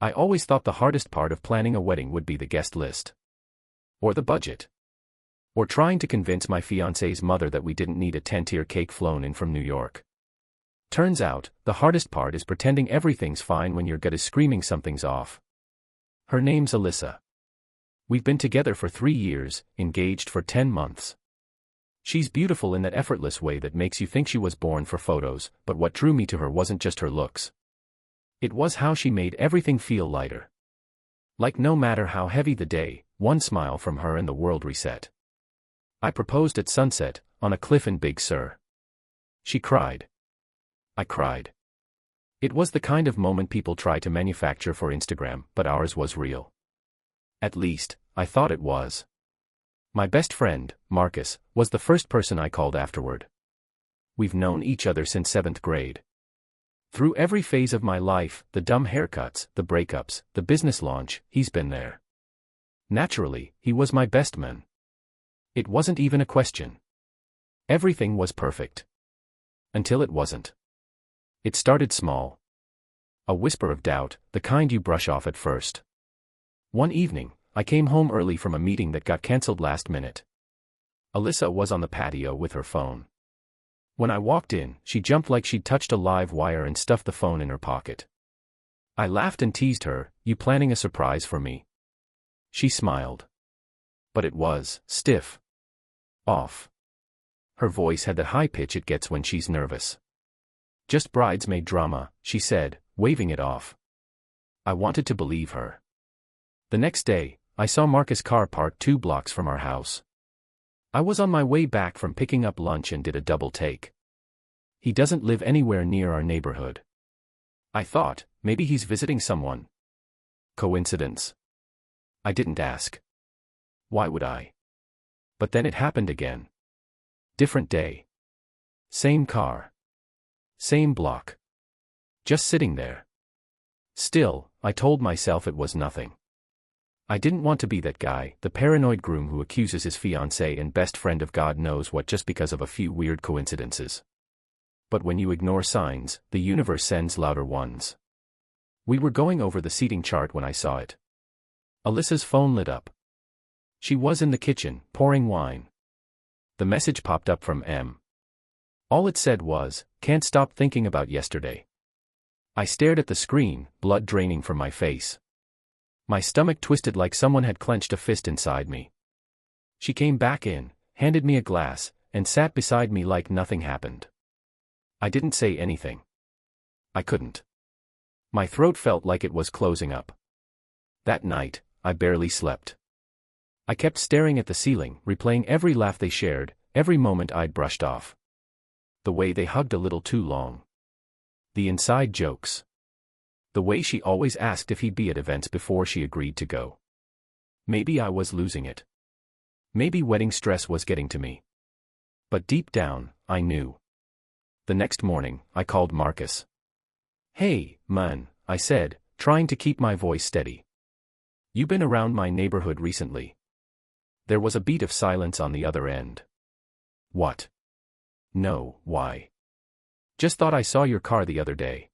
I always thought the hardest part of planning a wedding would be the guest list. Or the budget. Or trying to convince my fiancée's mother that we didn't need a 10-tier cake flown in from New York. Turns out, the hardest part is pretending everything's fine when your gut is screaming something's off. Her name's Alyssa. We've been together for 3 years, engaged for 10 months. She's beautiful in that effortless way that makes you think she was born for photos, but what drew me to her wasn't just her looks. It was how she made everything feel lighter. Like no matter how heavy the day, one smile from her and the world reset. I proposed at sunset, on a cliff in Big Sur. She cried. I cried. It was the kind of moment people try to manufacture for Instagram, but ours was real. At least, I thought it was. My best friend, Marcus, was the first person I called afterward. We've known each other since 7th grade. Through every phase of my life, the dumb haircuts, the breakups, the business launch, he's been there. Naturally, he was my best man. It wasn't even a question. Everything was perfect. Until it wasn't. It started small. A whisper of doubt, the kind you brush off at first. One evening, I came home early from a meeting that got cancelled last minute. Alyssa was on the patio with her phone. When I walked in, she jumped like she'd touched a live wire and stuffed the phone in her pocket. I laughed and teased her, "You planning a surprise for me?" She smiled. But it was stiff. Off. Her voice had that high pitch it gets when she's nervous. "Just bridesmaid drama," she said, waving it off. I wanted to believe her. The next day, I saw Marcus' car parked 2 blocks from our house. I was on my way back from picking up lunch and did a double take. He doesn't live anywhere near our neighborhood. I thought, maybe he's visiting someone. Coincidence? I didn't ask. Why would I? But then it happened again. Different day. Same car. Same block. Just sitting there. Still, I told myself it was nothing. I didn't want to be that guy, the paranoid groom who accuses his fiancée and best friend of God knows what just because of a few weird coincidences. But when you ignore signs, the universe sends louder ones. We were going over the seating chart when I saw it. Alyssa's phone lit up. She was in the kitchen, pouring wine. The message popped up from M. All it said was, "Can't stop thinking about yesterday." I stared at the screen, blood draining from my face. My stomach twisted like someone had clenched a fist inside me. She came back in, handed me a glass, and sat beside me like nothing happened. I didn't say anything. I couldn't. My throat felt like it was closing up. That night, I barely slept. I kept staring at the ceiling, replaying every laugh they shared, every moment I'd brushed off. The way they hugged a little too long. The inside jokes. The way she always asked if he'd be at events before she agreed to go. Maybe I was losing it. Maybe wedding stress was getting to me. But deep down, I knew. The next morning, I called Marcus. "Hey, man," I said, trying to keep my voice steady. "You been around my neighborhood recently?" There was a beat of silence on the other end. "What?" "No, why?" "Just thought I saw your car the other day."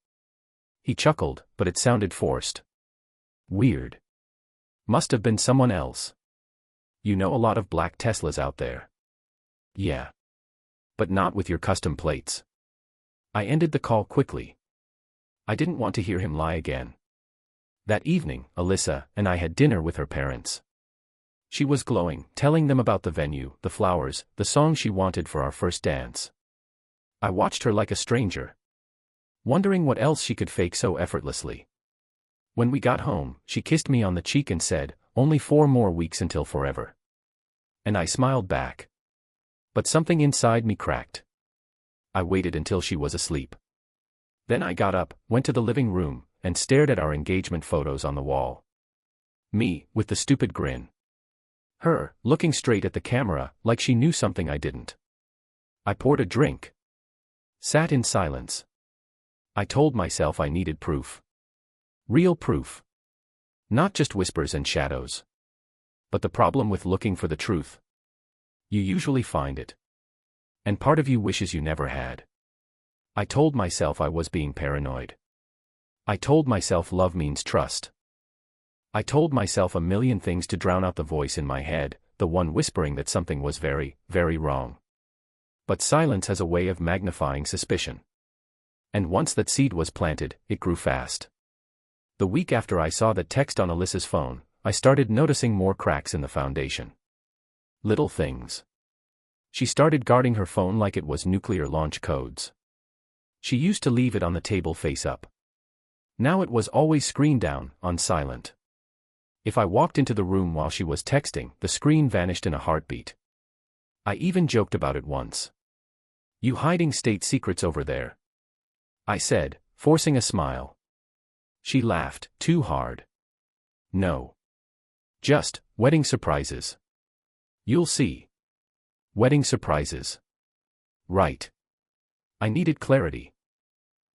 He chuckled, but it sounded forced. "Weird. Must have been someone else." "You know a lot of black Teslas out there." "Yeah. But not with your custom plates." I ended the call quickly. I didn't want to hear him lie again. That evening, Alyssa and I had dinner with her parents. She was glowing, telling them about the venue, the flowers, the song she wanted for our first dance. I watched her like a stranger, wondering what else she could fake so effortlessly. When we got home, she kissed me on the cheek and said, "Only 4 more weeks until forever." And I smiled back. But something inside me cracked. I waited until she was asleep. Then I got up, went to the living room, and stared at our engagement photos on the wall. Me, with the stupid grin. Her, looking straight at the camera, like she knew something I didn't. I poured a drink. Sat in silence. I told myself I needed proof. Real proof. Not just whispers and shadows. But the problem with looking for the truth. You usually find it. And part of you wishes you never had. I told myself I was being paranoid. I told myself love means trust. I told myself a million things to drown out the voice in my head, the one whispering that something was very, very wrong. But silence has a way of magnifying suspicion. And once that seed was planted, it grew fast. The week after I saw that text on Alyssa's phone, I started noticing more cracks in the foundation. Little things. She started guarding her phone like it was nuclear launch codes. She used to leave it on the table face up. Now it was always screen down, on silent. If I walked into the room while she was texting, the screen vanished in a heartbeat. I even joked about it once. "You hiding state secrets over there?" I said, forcing a smile. She laughed, too hard. "No. Just, wedding surprises. You'll see. Wedding surprises." Right. I needed clarity.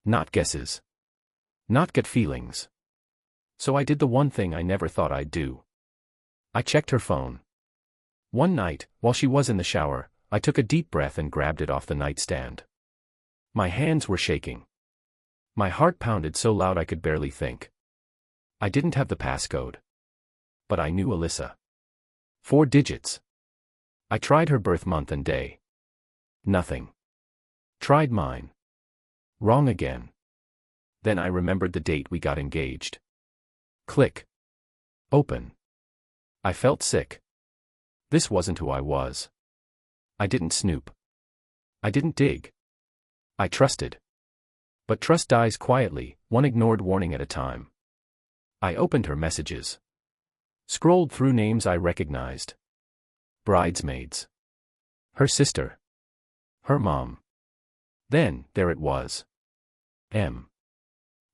Not guesses. Not gut feelings. So I did the one thing I never thought I'd do. I checked her phone. One night, while she was in the shower, I took a deep breath and grabbed it off the nightstand. My hands were shaking. My heart pounded so loud I could barely think. I didn't have the passcode. But I knew Alyssa. 4 digits. I tried her birth month and day. Nothing. Tried mine. Wrong again. Then I remembered the date we got engaged. Click. Open. I felt sick. This wasn't who I was. I didn't snoop. I didn't dig. I trusted. But trust dies quietly, one ignored warning at a time. I opened her messages. Scrolled through names I recognized. Bridesmaids. Her sister. Her mom. Then, there it was. M.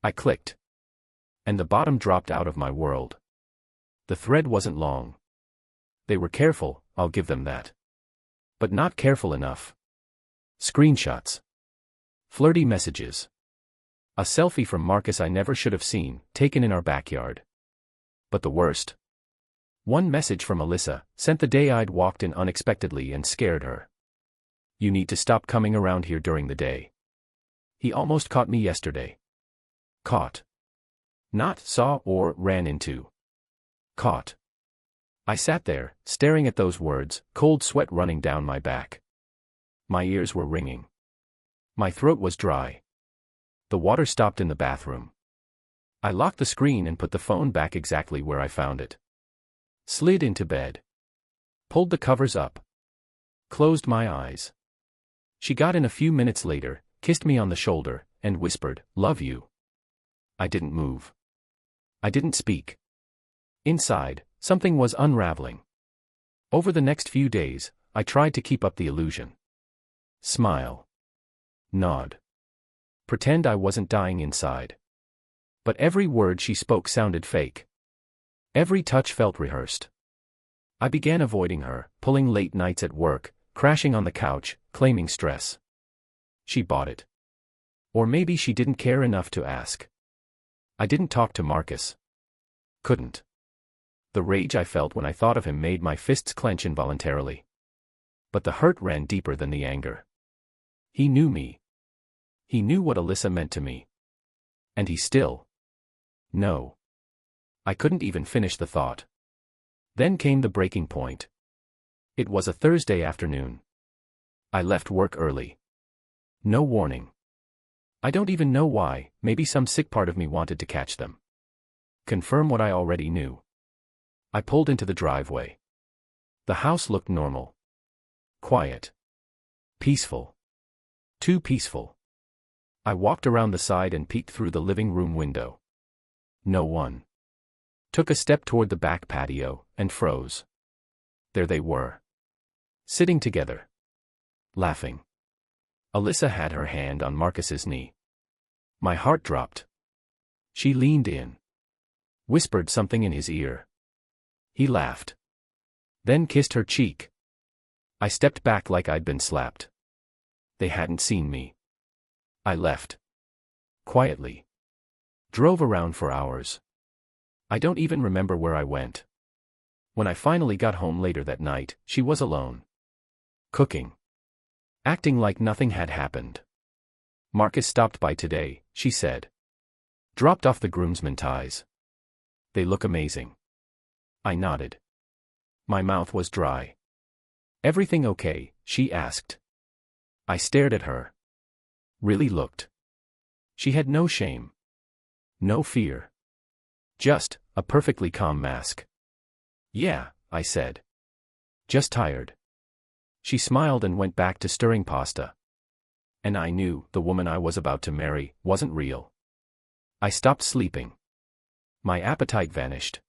I clicked. And the bottom dropped out of my world. The thread wasn't long. They were careful, I'll give them that. But not careful enough. Screenshots. Flirty messages. A selfie from Marcus I never should have seen, taken in our backyard. But the worst. One message from Alyssa, sent the day I'd walked in unexpectedly and scared her. "You need to stop coming around here during the day. He almost caught me yesterday." Caught. Not saw or ran into. Caught. I sat there, staring at those words, cold sweat running down my back. My ears were ringing. My throat was dry. The water stopped in the bathroom. I locked the screen and put the phone back exactly where I found it. Slid into bed. Pulled the covers up. Closed my eyes. She got in a few minutes later, kissed me on the shoulder, and whispered, "Love you." I didn't move. I didn't speak. Inside, something was unraveling. Over the next few days, I tried to keep up the illusion. Smile. Nod. Pretend I wasn't dying inside. But every word she spoke sounded fake. Every touch felt rehearsed. I began avoiding her, pulling late nights at work, crashing on the couch, claiming stress. She bought it. Or maybe she didn't care enough to ask. I didn't talk to Marcus. Couldn't. The rage I felt when I thought of him made my fists clench involuntarily. But the hurt ran deeper than the anger. He knew me. He knew what Alyssa meant to me. And he still. No. I couldn't even finish the thought. Then came the breaking point. It was a Thursday afternoon. I left work early. No warning. I don't even know why, maybe some sick part of me wanted to catch them. Confirm what I already knew. I pulled into the driveway. The house looked normal. Quiet. Peaceful. Too peaceful. I walked around the side and peeked through the living room window. No one. Took a step toward the back patio, and froze. There they were. Sitting together. Laughing. Alyssa had her hand on Marcus's knee. My heart dropped. She leaned in. Whispered something in his ear. He laughed. Then kissed her cheek. I stepped back like I'd been slapped. They hadn't seen me. I left. Quietly. Drove around for hours. I don't even remember where I went. When I finally got home later that night, she was alone. Cooking. Acting like nothing had happened. Marcus stopped by today, she said. Dropped off the groomsmen ties. They look amazing. I nodded. My mouth was dry. Everything okay? She asked. I stared at her. Really looked. She had no shame. No fear. Just a perfectly calm mask. Yeah, I said. Just tired. She smiled and went back to stirring pasta. And I knew the woman I was about to marry wasn't real. I stopped sleeping. My appetite vanished.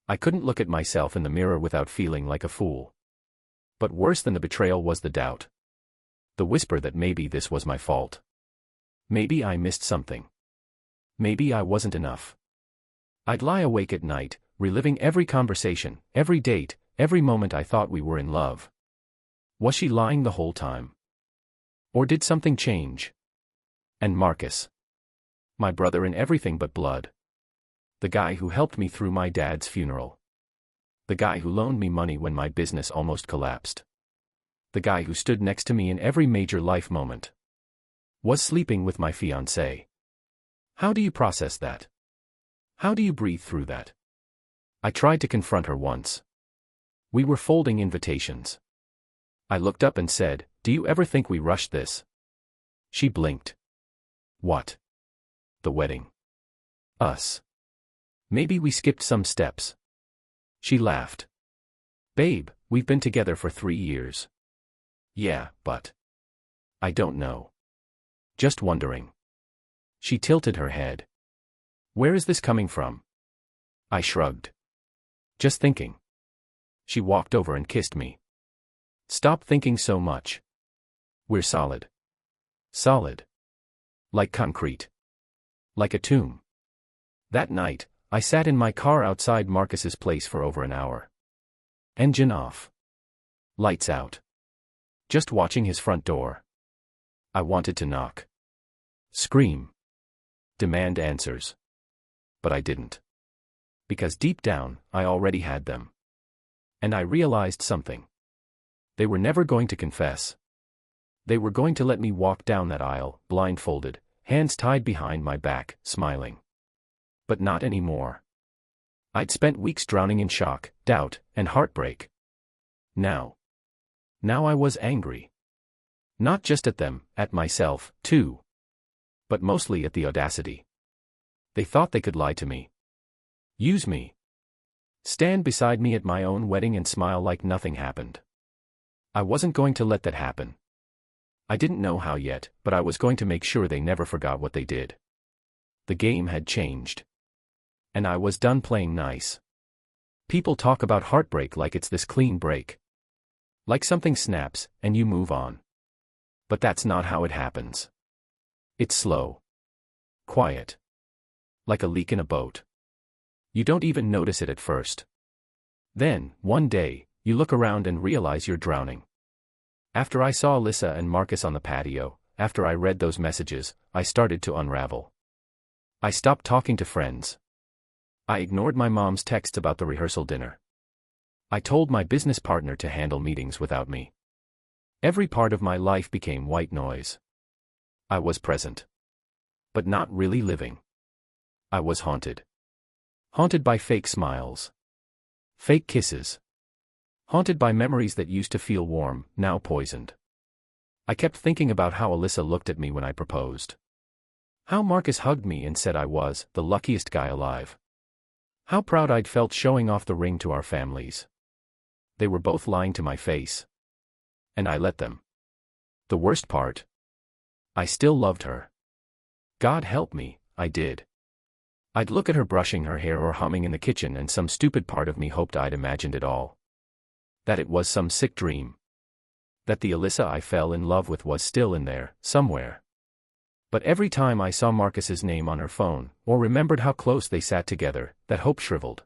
I couldn't look at myself in the mirror without feeling like a fool. But worse than the betrayal was the doubt. The whisper that maybe this was my fault. Maybe I missed something. Maybe I wasn't enough. I'd lie awake at night, reliving every conversation, every date, every moment I thought we were in love. Was she lying the whole time? Or did something change? And Marcus. My brother in everything but blood. The guy who helped me through my dad's funeral. The guy who loaned me money when my business almost collapsed. The guy who stood next to me in every major life moment. Was sleeping with my fiancée. How do you process that? How do you breathe through that? I tried to confront her once. We were folding invitations. I looked up and said, "Do you ever think we rushed this?" She blinked. What? The wedding. Us. Maybe we skipped some steps. She laughed. Babe, we've been together for 3 years. Yeah, but. I don't know. Just wondering. She tilted her head. Where is this coming from? I shrugged. Just thinking. She walked over and kissed me. Stop thinking so much. We're solid. Solid. Like concrete. Like a tomb. That night, I sat in my car outside Marcus's place for over an hour. Engine off. Lights out. Just watching his front door. I wanted to knock. Scream. Demand answers. But I didn't. Because deep down, I already had them. And I realized something. They were never going to confess. They were going to let me walk down that aisle, blindfolded, hands tied behind my back, smiling. But not anymore. I'd spent weeks drowning in shock, doubt, and heartbreak. Now I was angry. Not just at them, at myself, too. But mostly at the audacity. They thought they could lie to me. Use me. Stand beside me at my own wedding and smile like nothing happened. I wasn't going to let that happen. I didn't know how yet, but I was going to make sure they never forgot what they did. The game had changed. And I was done playing nice. People talk about heartbreak like it's this clean break. Like something snaps, and you move on. But that's not how it happens. It's slow. Quiet. Like a leak in a boat. You don't even notice it at first. Then, one day, you look around and realize you're drowning. After I saw Alyssa and Marcus on the patio, after I read those messages, I started to unravel. I stopped talking to friends. I ignored my mom's texts about the rehearsal dinner. I told my business partner to handle meetings without me. Every part of my life became white noise. I was present. But not really living. I was haunted. Haunted by fake smiles. Fake kisses. Haunted by memories that used to feel warm, now poisoned. I kept thinking about how Alyssa looked at me when I proposed. How Marcus hugged me and said I was the luckiest guy alive. How proud I'd felt showing off the ring to our families. They were both lying to my face. And I let them. The worst part? I still loved her. God help me, I did. I'd look at her brushing her hair or humming in the kitchen and some stupid part of me hoped I'd imagined it all. That it was some sick dream. That the Alyssa I fell in love with was still in there, somewhere. But every time I saw Marcus's name on her phone, or remembered how close they sat together, that hope shriveled.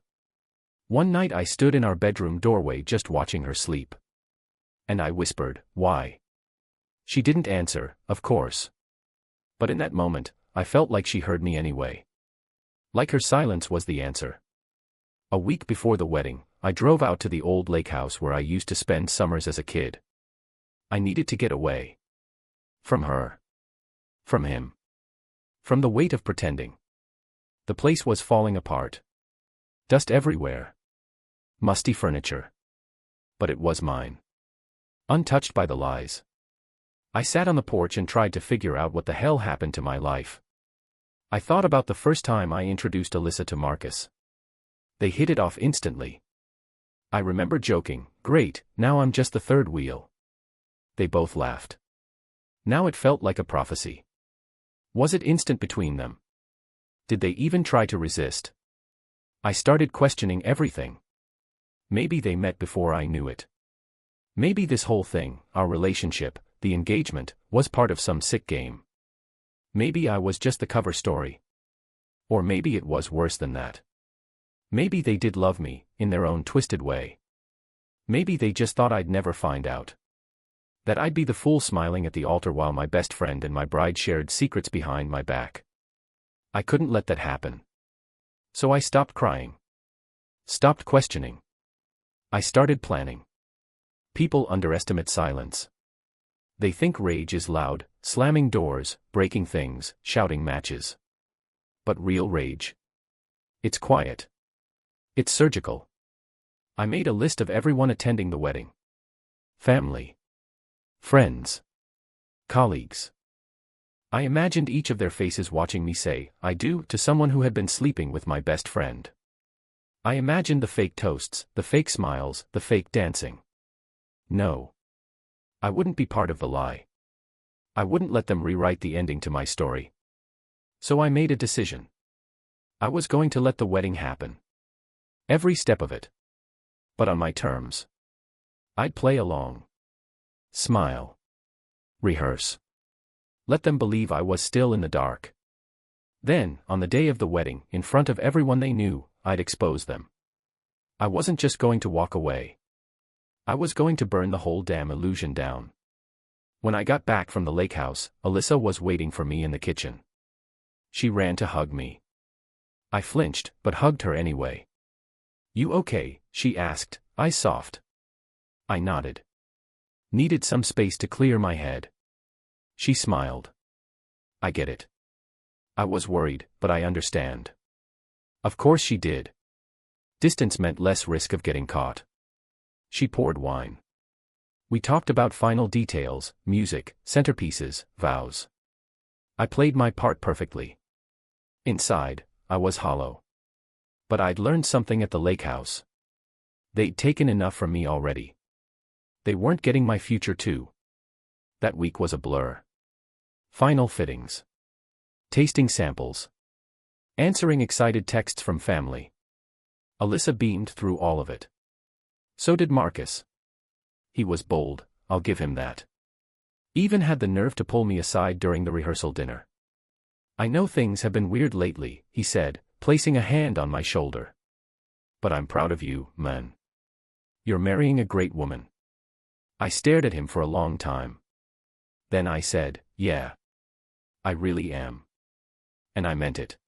One night I stood in our bedroom doorway just watching her sleep. And I whispered, "Why?" She didn't answer, of course. But in that moment, I felt like she heard me anyway. Like her silence was the answer. A week before the wedding, I drove out to the old lake house where I used to spend summers as a kid. I needed to get away. From her. From him. From the weight of pretending. The place was falling apart. Dust everywhere. Musty furniture. But it was mine. Untouched by the lies. I sat on the porch and tried to figure out what the hell happened to my life. I thought about the first time I introduced Alyssa to Marcus. They hit it off instantly. I remember joking, "Great, now I'm just the third wheel." They both laughed. Now it felt like a prophecy. Was it instant between them? Did they even try to resist? I started questioning everything. Maybe they met before I knew it. Maybe this whole thing, our relationship, the engagement, was part of some sick game. Maybe I was just the cover story. Or maybe it was worse than that. Maybe they did love me, in their own twisted way. Maybe they just thought I'd never find out. That I'd be the fool smiling at the altar while my best friend and my bride shared secrets behind my back. I couldn't let that happen. So I stopped crying. Stopped questioning. I started planning. People underestimate silence. They think rage is loud, slamming doors, breaking things, shouting matches. But real rage? It's quiet. It's surgical. I made a list of everyone attending the wedding. Family. Friends. Colleagues. I imagined each of their faces watching me say, "I do," to someone who had been sleeping with my best friend. I imagined the fake toasts, the fake smiles, the fake dancing. No. I wouldn't be part of the lie. I wouldn't let them rewrite the ending to my story. So I made a decision. I was going to let the wedding happen. Every step of it. But on my terms. I'd play along. Smile. Rehearse. Let them believe I was still in the dark. Then, on the day of the wedding, in front of everyone they knew, I'd expose them. I wasn't just going to walk away. I was going to burn the whole damn illusion down. When I got back from the lake house, Alyssa was waiting for me in the kitchen. She ran to hug me. I flinched, but hugged her anyway. "You okay?" she asked, eyes soft. I nodded. Needed some space to clear my head. She smiled. "I get it. I was worried, but I understand." Of course she did. Distance meant less risk of getting caught. She poured wine. We talked about final details, music, centerpieces, vows. I played my part perfectly. Inside, I was hollow. But I'd learned something at the lake house. They'd taken enough from me already. They weren't getting my future too. That week was a blur. Final fittings. Tasting samples. Answering excited texts from family. Alyssa beamed through all of it. So did Marcus. He was bold, I'll give him that. Even had the nerve to pull me aside during the rehearsal dinner. "I know things have been weird lately," he said, placing a hand on my shoulder. "But I'm proud of you, man. You're marrying a great woman." I stared at him for a long time. Then I said, "Yeah. I really am." And I meant it.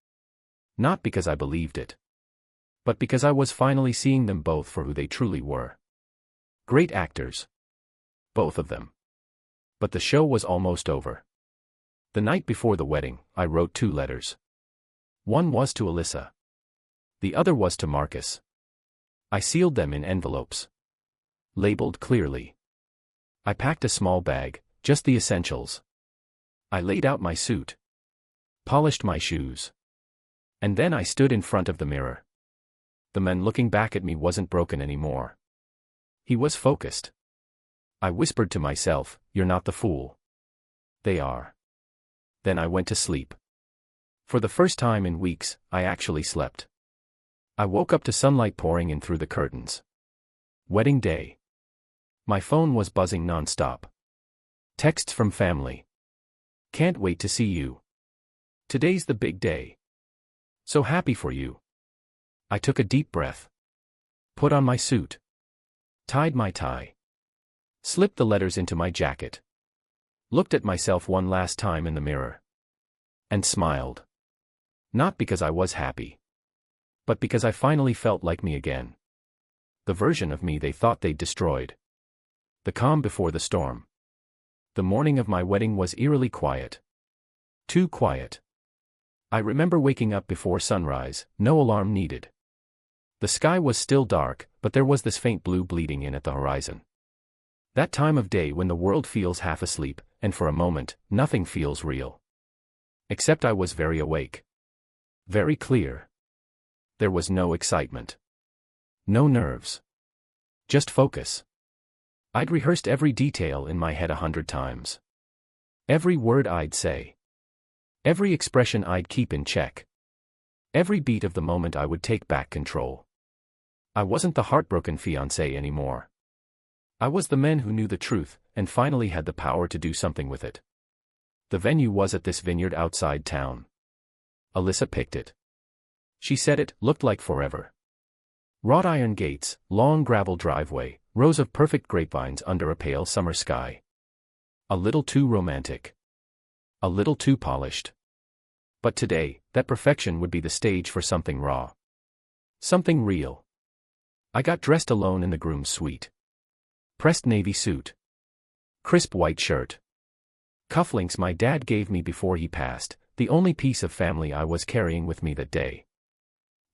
Not because I believed it. But because I was finally seeing them both for who they truly were. Great actors. Both of them. But the show was almost over. The night before the wedding, I wrote 2 letters. One was to Alyssa. The other was to Marcus. I sealed them in envelopes. Labeled clearly. I packed a small bag, just the essentials. I laid out my suit. Polished my shoes. And then I stood in front of the mirror. The man looking back at me wasn't broken anymore. He was focused. I whispered to myself, "You're not the fool. They are." Then I went to sleep. For the first time in weeks, I actually slept. I woke up to sunlight pouring in through the curtains. Wedding day. My phone was buzzing non-stop. Texts from family. "Can't wait to see you. Today's the big day. So happy for you." I took a deep breath. Put on my suit. Tied my tie. Slipped the letters into my jacket. Looked at myself one last time in the mirror. And smiled. Not because I was happy. But because I finally felt like me again. The version of me they thought they'd destroyed. The calm before the storm. The morning of my wedding was eerily quiet. Too quiet. I remember waking up before sunrise, no alarm needed. The sky was still dark, but there was this faint blue bleeding in at the horizon. That time of day when the world feels half asleep, and for a moment, nothing feels real. Except I was very awake. Very clear. There was no excitement. No nerves. Just focus. I'd rehearsed every detail in my head 100 times. Every word I'd say. Every expression I'd keep in check. Every beat of the moment I would take back control. I wasn't the heartbroken fiancé anymore. I was the man who knew the truth, and finally had the power to do something with it. The venue was at this vineyard outside town. Alyssa picked it. She said it looked like forever. Wrought iron gates, long gravel driveway, rows of perfect grapevines under a pale summer sky. A little too romantic. A little too polished. But today, that perfection would be the stage for something raw. Something real. I got dressed alone in the groom's suite. Pressed navy suit. Crisp white shirt. Cufflinks my dad gave me before he passed, the only piece of family I was carrying with me that day.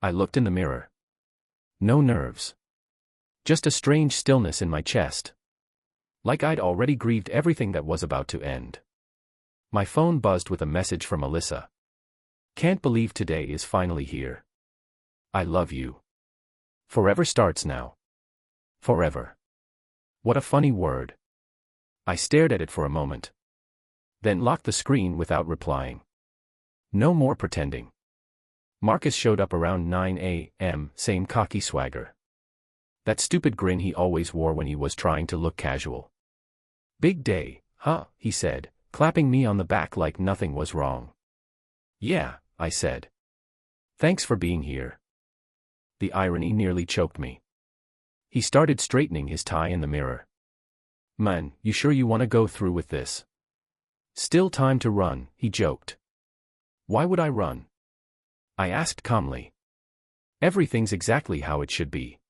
I looked in the mirror. No nerves. Just a strange stillness in my chest. Like I'd already grieved everything that was about to end. My phone buzzed with a message from Alyssa. Can't believe today is finally here. I love you. Forever starts now. Forever. What a funny word. I stared at it for a moment. Then locked the screen without replying. No more pretending. Marcus showed up around 9 a.m., same cocky swagger. That stupid grin he always wore when he was trying to look casual. Big day, huh, he said, clapping me on the back like nothing was wrong. Yeah, I said. Thanks for being here. The irony nearly choked me. He started straightening his tie in the mirror. Man, you sure you want to go through with this? Still time to run, he joked. Why would I run? I asked calmly. Everything's exactly how it should be.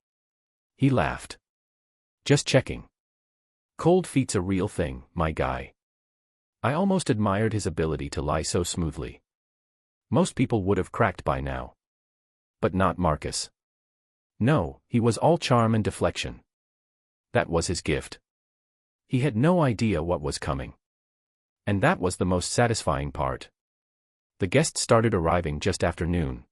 He laughed. Just checking. Cold feet's a real thing, my guy. I almost admired his ability to lie so smoothly. Most people would have cracked by now. But not Marcus. No, he was all charm and deflection. That was his gift. He had no idea what was coming. And that was the most satisfying part. The guests started arriving just after noon.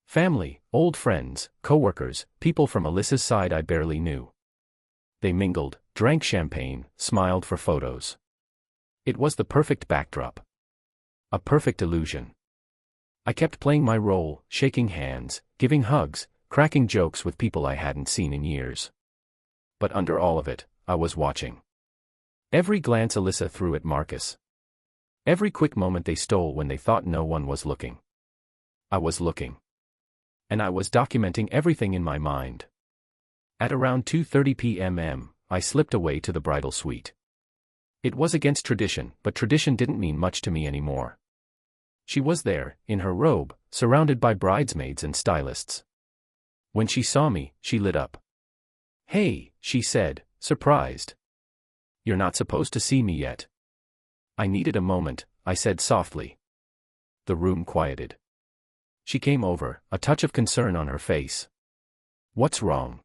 Family, old friends, co-workers, people from Alyssa's side I barely knew. They mingled, drank champagne, smiled for photos. It was the perfect backdrop. A perfect illusion. I kept playing my role, shaking hands, giving hugs, cracking jokes with people I hadn't seen in years. But under all of it, I was watching. Every glance Alyssa threw at Marcus. Every quick moment they stole when they thought no one was looking. I was looking. And I was documenting everything in my mind. At around 2:30 p.m., I slipped away to the bridal suite. It was against tradition, but tradition didn't mean much to me anymore. She was there, in her robe, surrounded by bridesmaids and stylists. When she saw me, she lit up. Hey, she said, surprised. You're not supposed to see me yet. I needed a moment, I said softly. The room quieted. She came over, a touch of concern on her face. What's wrong?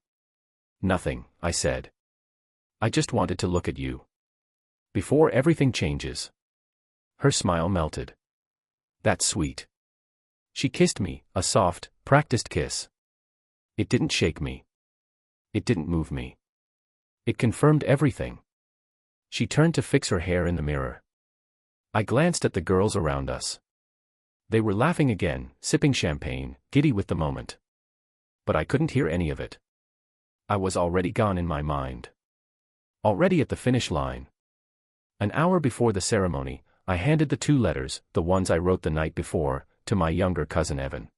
Nothing, I said. I just wanted to look at you. Before everything changes. Her smile melted. That's sweet. She kissed me, a soft, practiced kiss. It didn't shake me. It didn't move me. It confirmed everything. She turned to fix her hair in the mirror. I glanced at the girls around us. They were laughing again, sipping champagne, giddy with the moment. But I couldn't hear any of it. I was already gone in my mind. Already at the finish line. An hour before the ceremony, I handed the 2 letters, the ones I wrote the night before, to my younger cousin Evan.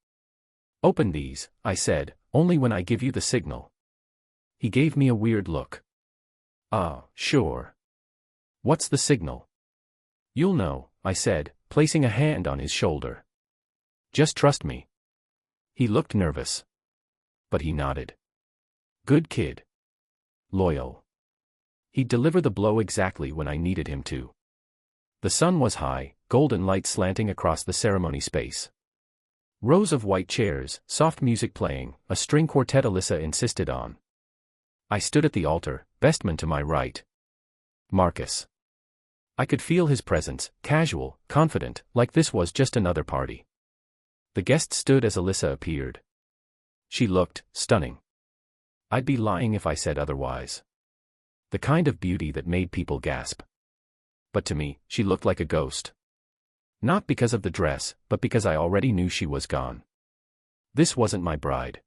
Open these, I said, only when I give you the signal. He gave me a weird look. Sure. What's the signal? You'll know, I said, placing a hand on his shoulder. Just trust me. He looked nervous. But he nodded. Good kid. Loyal. He'd deliver the blow exactly when I needed him to. The sun was high, golden light slanting across the ceremony space. Rows of white chairs, soft music playing, a string quartet Alyssa insisted on. I stood at the altar, best man to my right. Marcus. I could feel his presence, casual, confident, like this was just another party. The guests stood as Alyssa appeared. She looked stunning. I'd be lying if I said otherwise. The kind of beauty that made people gasp. But to me, she looked like a ghost. Not because of the dress, but because I already knew she was gone. This wasn't my bride.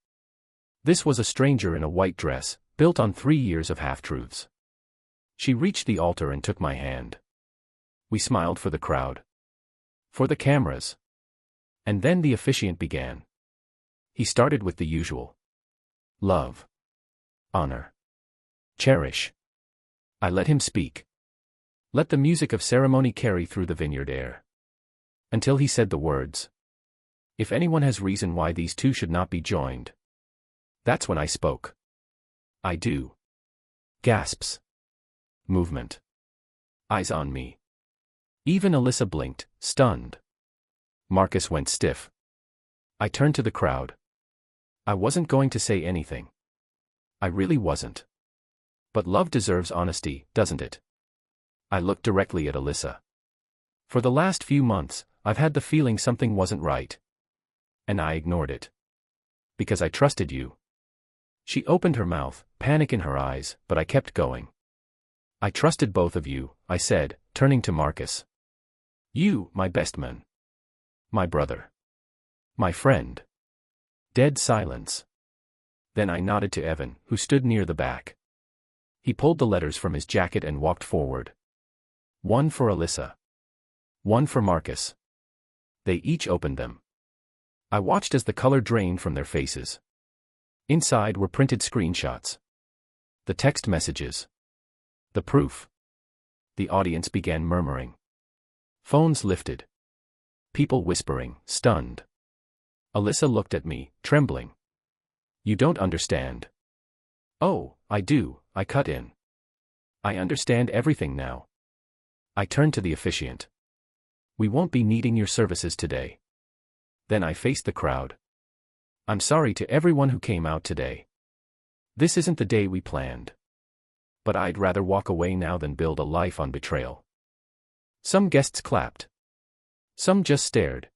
This was a stranger in a white dress, built on 3 years of half-truths. She reached the altar and took my hand. We smiled for the crowd. For the cameras. And then the officiant began. He started with the usual. Love. Honor. Cherish. I let him speak. Let the music of ceremony carry through the vineyard air. Until he said the words. If anyone has reason why these two should not be joined. That's when I spoke. I do. Gasps. Movement. Eyes on me. Even Alyssa blinked, stunned. Marcus went stiff. I turned to the crowd. I wasn't going to say anything. I really wasn't. But love deserves honesty, doesn't it? I looked directly at Alyssa. For the last few months, I've had the feeling something wasn't right. And I ignored it. Because I trusted you. She opened her mouth, panic in her eyes, but I kept going. I trusted both of you, I said, turning to Marcus. You, my best man. My brother. My friend. Dead silence. Then I nodded to Evan, who stood near the back. He pulled the letters from his jacket and walked forward. One for Alyssa. One for Marcus. They each opened them. I watched as the color drained from their faces. Inside were printed screenshots. The text messages. The proof. The audience began murmuring. Phones lifted. People whispering, stunned. Alyssa looked at me, trembling. You don't understand. Oh, I do, I cut in. I understand everything now. I turned to the officiant. We won't be needing your services today. Then I faced the crowd. I'm sorry to everyone who came out today. This isn't the day we planned. But I'd rather walk away now than build a life on betrayal. Some guests clapped. Some just stared.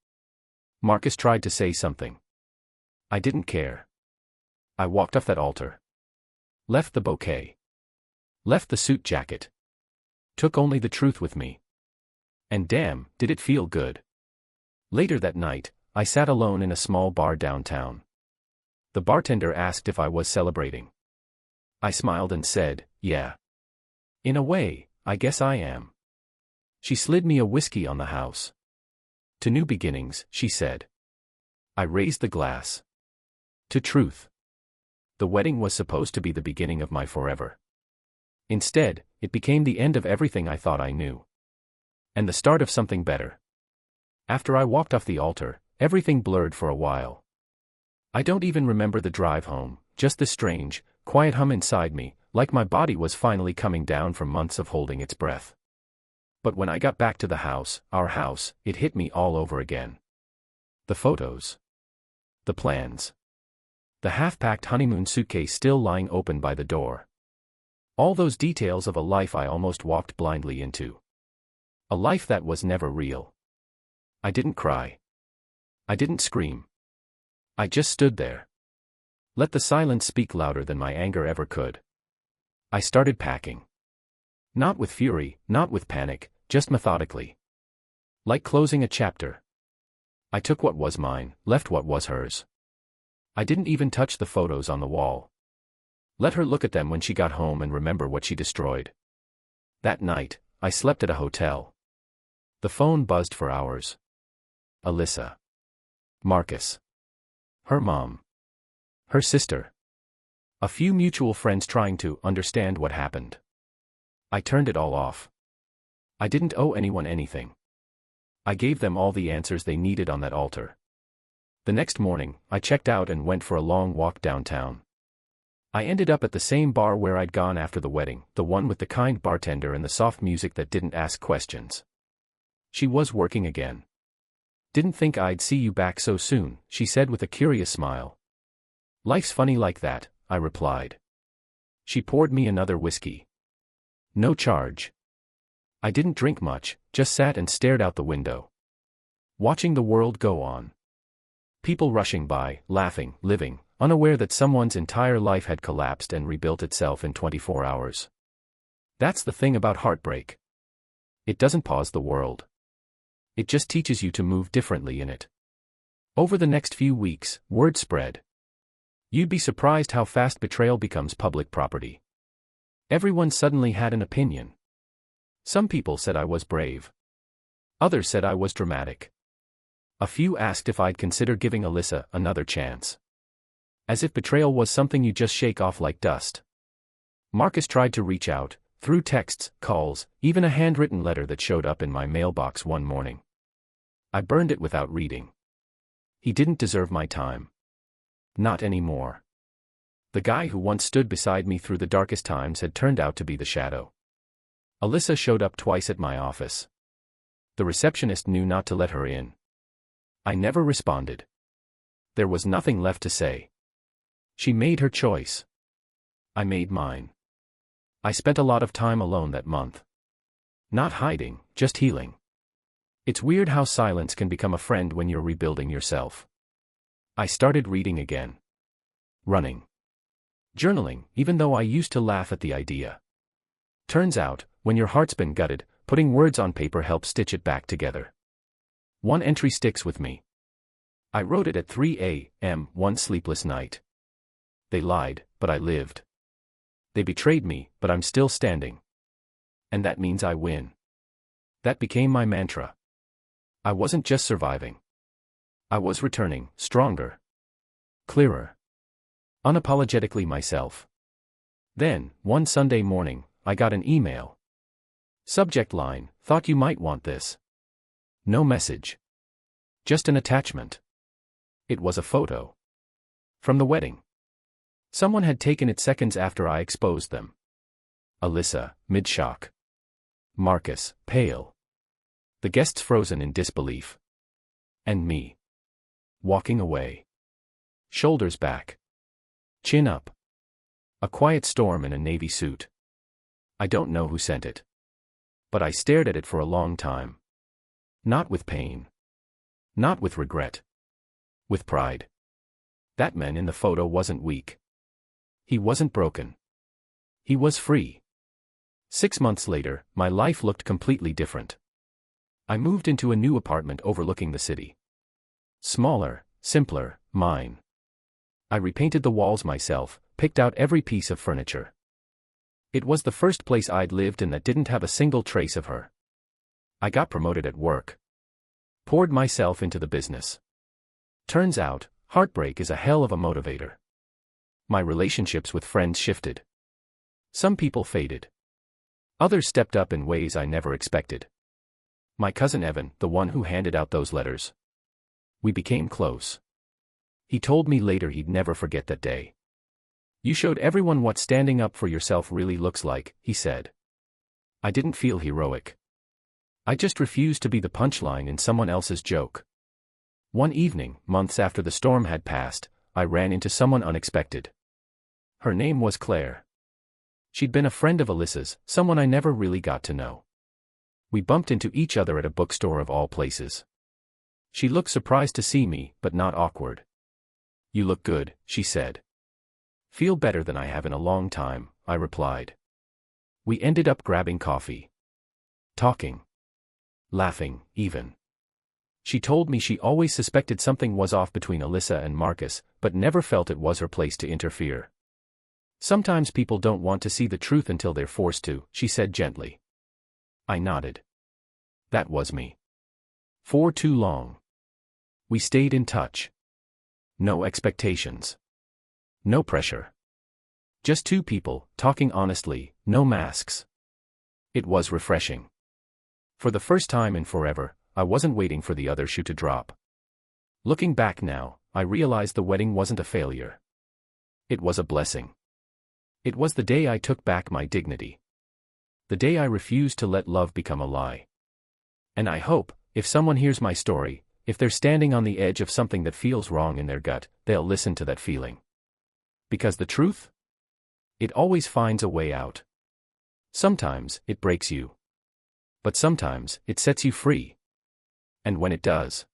Marcus tried to say something. I didn't care. I walked off that altar. Left the bouquet. Left the suit jacket. Took only the truth with me. And damn, did it feel good. Later that night, I sat alone in a small bar downtown. The bartender asked if I was celebrating. I smiled and said, yeah. In a way, I guess I am. She slid me a whiskey on the house. To new beginnings, she said. I raised the glass. To truth. The wedding was supposed to be the beginning of my forever. Instead, it became the end of everything I thought I knew. And the start of something better. After I walked off the altar, everything blurred for a while. I don't even remember the drive home, just this strange, quiet hum inside me, like my body was finally coming down from months of holding its breath. But when I got back to the house, our house, it hit me all over again. The photos. The plans. The half-packed honeymoon suitcase still lying open by the door. All those details of a life I almost walked blindly into. A life that was never real. I didn't cry. I didn't scream. I just stood there. Let the silence speak louder than my anger ever could. I started packing. Not with fury, not with panic, just methodically. Like closing a chapter. I took what was mine, left what was hers. I didn't even touch the photos on the wall. Let her look at them when she got home and remember what she destroyed. That night, I slept at a hotel. The phone buzzed for hours. Alyssa. Marcus. Her mom. Her sister. A few mutual friends trying to understand what happened. I turned it all off. I didn't owe anyone anything. I gave them all the answers they needed on that altar. The next morning, I checked out and went for a long walk downtown. I ended up at the same bar where I'd gone after the wedding, the one with the kind bartender and the soft music that didn't ask questions. She was working again. Didn't think I'd see you back so soon, she said with a curious smile. Life's funny like that, I replied. She poured me another whiskey. No charge. I didn't drink much, just sat and stared out the window. Watching the world go on. People rushing by, laughing, living, unaware that someone's entire life had collapsed and rebuilt itself in 24 hours. That's the thing about heartbreak. It doesn't pause the world. It just teaches you to move differently in it. Over the next few weeks, word spread. You'd be surprised how fast betrayal becomes public property. Everyone suddenly had an opinion. Some people said I was brave. Others said I was dramatic. A few asked if I'd consider giving Alyssa another chance. As if betrayal was something you just shake off like dust. Marcus tried to reach out, through texts, calls, even a handwritten letter that showed up in my mailbox one morning. I burned it without reading. He didn't deserve my time. Not anymore. The guy who once stood beside me through the darkest times had turned out to be the shadow. Alyssa showed up twice at my office. The receptionist knew not to let her in. I never responded. There was nothing left to say. She made her choice. I made mine. I spent a lot of time alone that month. Not hiding, just healing. It's weird how silence can become a friend when you're rebuilding yourself. I started reading again. Running. Journaling, even though I used to laugh at the idea. Turns out, when your heart's been gutted, putting words on paper helps stitch it back together. One entry sticks with me. I wrote it at 3 a.m. one sleepless night. They lied, but I lived. They betrayed me, but I'm still standing. And that means I win. That became my mantra. I wasn't just surviving. I was returning, stronger. Clearer. Unapologetically myself. Then, one Sunday morning, I got an email. Subject line, thought you might want this. No message. Just an attachment. It was a photo. From the wedding. Someone had taken it seconds after I exposed them. Alyssa, mid-shock. Marcus, pale. The guests frozen in disbelief. And me. Walking away. Shoulders back. Chin up. A quiet storm in a navy suit. I don't know who sent it. But I stared at it for a long time. Not with pain. Not with regret. With pride. That man in the photo wasn't weak. He wasn't broken. He was free. 6 months later, my life looked completely different. I moved into a new apartment overlooking the city. Smaller, simpler, mine. I repainted the walls myself, picked out every piece of furniture. It was the first place I'd lived in that didn't have a single trace of her. I got promoted at work. Poured myself into the business. Turns out, heartbreak is a hell of a motivator. My relationships with friends shifted. Some people faded. Others stepped up in ways I never expected. My cousin Evan, the one who handed out those letters. We became close. He told me later he'd never forget that day. You showed everyone what standing up for yourself really looks like, he said. I didn't feel heroic. I just refused to be the punchline in someone else's joke. One evening, months after the storm had passed, I ran into someone unexpected. Her name was Claire. She'd been a friend of Alyssa's, someone I never really got to know. We bumped into each other at a bookstore of all places. She looked surprised to see me, but not awkward. You look good, she said. Feel better than I have in a long time, I replied. We ended up grabbing coffee. Talking. Laughing, even. She told me she always suspected something was off between Alyssa and Marcus, but never felt it was her place to interfere. Sometimes people don't want to see the truth until they're forced to, she said gently. I nodded. That was me. For too long. We stayed in touch. No expectations. No pressure. Just two people, talking honestly, no masks. It was refreshing. For the first time in forever, I wasn't waiting for the other shoe to drop. Looking back now, I realized the wedding wasn't a failure. It was a blessing. It was the day I took back my dignity. The day I refused to let love become a lie. And I hope, if someone hears my story, If they're standing on the edge of something that feels wrong in their gut, they'll listen to that feeling. Because the truth? It always finds a way out. Sometimes, it breaks you. But sometimes, it sets you free. And when it does,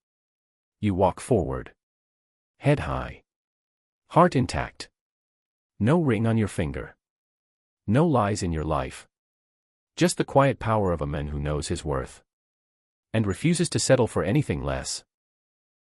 you walk forward. Head high. Heart intact. No ring on your finger. No lies in your life. Just the quiet power of a man who knows his worth. And refuses to settle for anything less.